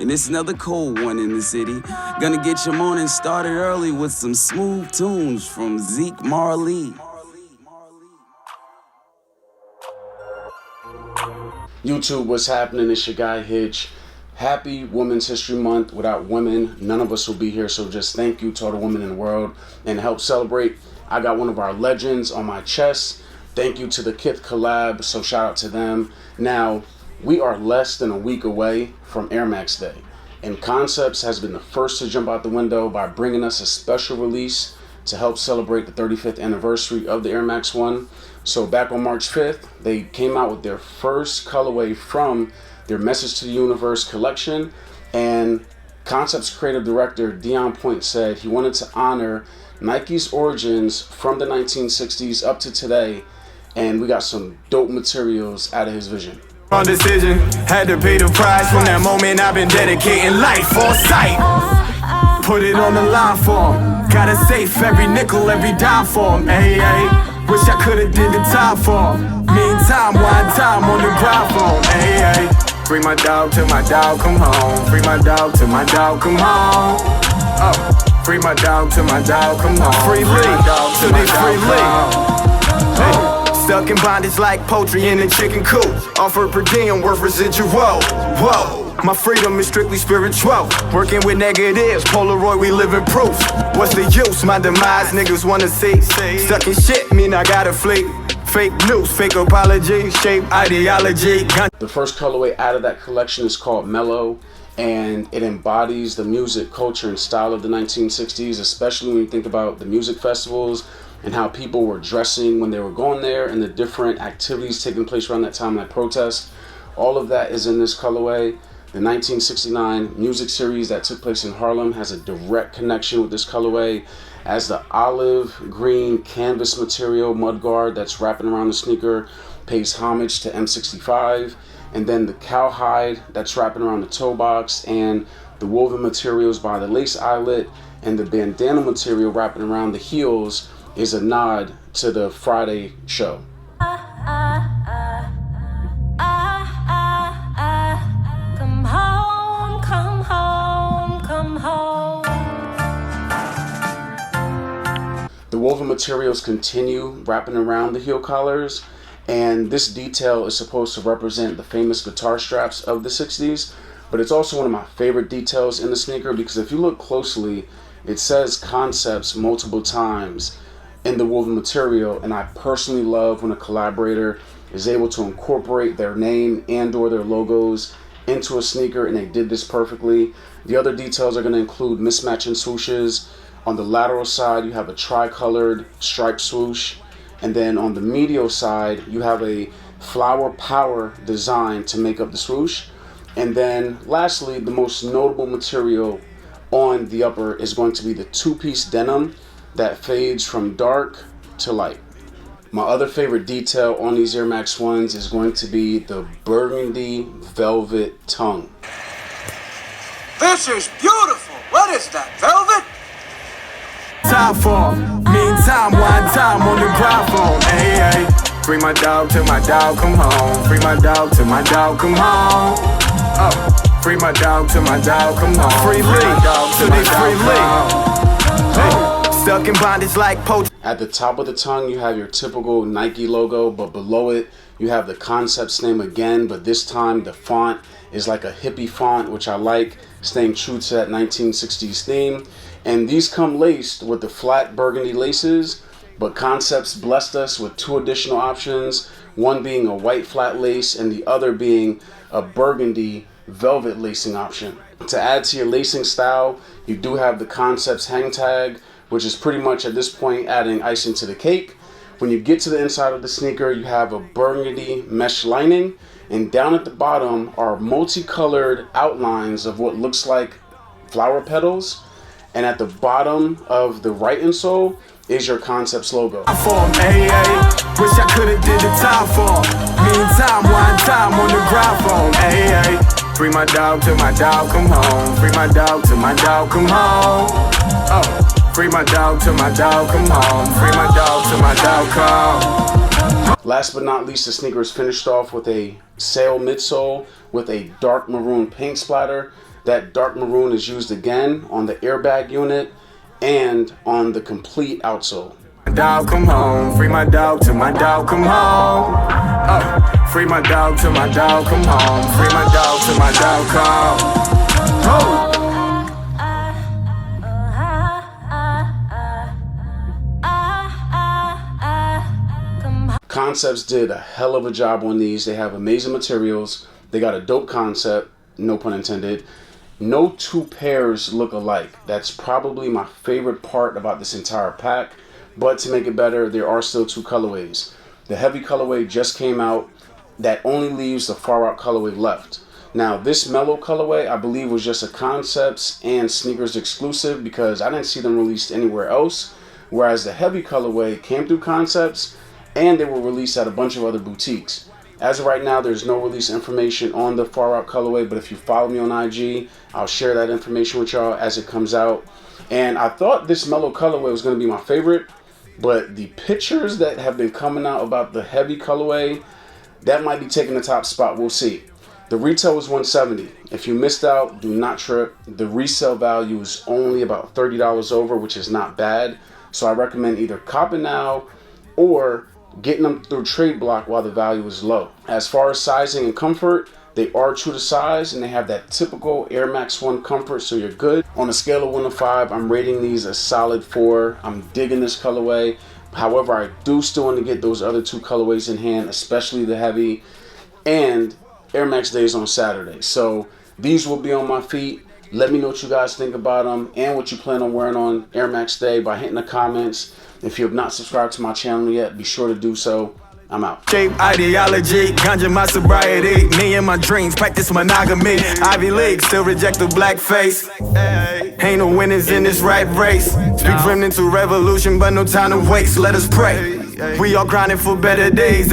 And it's another cold one in the city. Gonna get your morning started early with some smooth tunes from Zeke Marley. YouTube, what's happening? It's your guy Hitch. Happy Women's History Month. Without women, none of us will be here. So just thank you to all the women in the world. And to help celebrate, I got one of our legends on my chest. Thank you to the Kith collab. So shout out to them. Now, we are less than a week away from Air Max Day. And Concepts has been the first to jump out the window by bringing us a special release to help celebrate the 35th anniversary of the Air Max 1. So back on March 5th, they came out with their first colorway from their Message to the Universe collection, and Concepts creative director Dion Point said he wanted to honor Nike's origins from the 1960s up to today, and we got some dope materials out of his vision. Wrong decision, had to pay the price. From that moment I've been dedicating life for sight. Put it on the line for him. Gotta save every nickel, every dime for him. Hey, hey. Wish I could've did the time for him. Meantime, one time on the grind for him. Hey, hey. Free my dog till my dog come home. Free my dog till my dog come home. Oh, free my dog till my dog come home. Free Lee, till they free Lee. Hey, stuck in bondage like poultry in a chicken coop. Offer per diem worth residual. Whoa, my freedom is strictly spiritual. Working with negatives, Polaroid, we live in proof. What's the use? My demise, niggas wanna see. Stuck in shit, mean I gotta flee. Fake news, fake apology, shape ideology. The first colorway out of that collection is called Mellow, and it embodies the music, culture, and style of the 1960s, especially when you think about the music festivals and how people were dressing when they were going there and the different activities taking place around that time, like protests. All of that is in this colorway. The 1969 music series that took place in Harlem has a direct connection with this colorway, as the olive green canvas material mudguard that's wrapping around the sneaker pays homage to M65, and then the cowhide that's wrapping around the toe box, and the woven materials by the lace eyelet and the bandana material wrapping around the heels is a nod to the Friday show. Come home, come home, come home. The woven materials continue wrapping around the heel collars, and this detail is supposed to represent the famous guitar straps of the 60s, but it's also one of my favorite details in the sneaker because if you look closely, it says Concepts multiple times in the woven material, and I personally love when a collaborator is able to incorporate their name and or their logos into a sneaker, and they did this perfectly. The other details are going to include mismatching swooshes. On the lateral side, you have a tri-colored striped swoosh, and then on the medial side, you have a flower power design to make up the swoosh. And then lastly, the most notable material on the upper is going to be the two-piece denim that fades from dark to light. My other favorite detail on these Air Max 1s is going to be the burgundy velvet tongue. This is beautiful. What is that, velvet? Time for him. Meantime, one time on the grind for him. Hey, hey. Free my dog till my dog come home. Free my dog till my dog come home. Oh, free my dog till my dog come home. Free Lee, till they free Lee. Hey. Stuck in bondage like poach. At the top of the tongue, you have your typical Nike logo, but below it, you have the Concepts name again, but this time the font is like a hippie font, which I like, staying true to that 1960s theme. And these come laced with the flat burgundy laces, but Concepts blessed us with two additional options, one being a white flat lace and the other being a burgundy velvet lacing option. To add to your lacing style, you do have the Concepts hang tag, which is pretty much at this point adding icing to the cake. When you get to the inside of the sneaker, you have a burgundy mesh lining, and down at the bottom are multicolored outlines of what looks like flower petals. And at the bottom of the right insole is your Concepts logo. For him, hey, hey. Wish I could've did the time for him. Meantime, one time on the grind for him, hey, hey. Free my dog till my dog come home. Free my dog till my dog come home. Oh. Free my dog till my dog come home. Free my dog till my dog come. Last but not least, the sneaker is finished off with a sail midsole with a dark maroon paint splatter. That dark maroon is used again on the airbag unit and on the complete outsole. My dog come home, free my dog till my dog come home. Free my dog till my dog come home. Free my dog till my dog come home. Concepts did a hell of a job on these. They have amazing materials. They got a dope concept, no pun intended. No two pairs look alike. That's probably my favorite part about this entire pack. But to make it better, there are still two colorways. The heavy colorway just came out. That only leaves the far out colorway left. Now this mellow colorway I believe was just a concepts and sneakers exclusive because I didn't see them released anywhere else. Whereas the heavy colorway came through concepts and they were released at a bunch of other boutiques. As of right now, there's no release information on the far out colorway, but if you follow me on IG, I'll share that information with y'all as it comes out. And I thought this mellow colorway was going to be my favorite, but the pictures that have been coming out about the heavy colorway, that might be taking the top spot. We'll see. The retail was $170. If you missed out, do not trip. The resale value is only about $30 over, which is not bad. So I recommend either copping now or getting them through trade block while the value is low. As far as sizing and comfort, they are true to size and they have that typical Air Max 1 comfort, so you're good. On a scale of 1 to 5, I'm rating these a solid 4. I'm digging this colorway. However, I do still want to get those other two colorways in hand, especially the heavy, and Air Max Day is on Saturday. So these will be on my feet. Let me know what you guys think about them and what you plan on wearing on Air Max Day by hitting the comments. If you have not subscribed to my channel yet, be sure to do so. I'm out. Shape ideology, ganja my sobriety. Me and my dreams, practice monogamy. Ivy League, still reject the black face. Ain't no winners in this rap race. Speak from into revolution, but no time to waste. Let us pray. We all grinding for better days.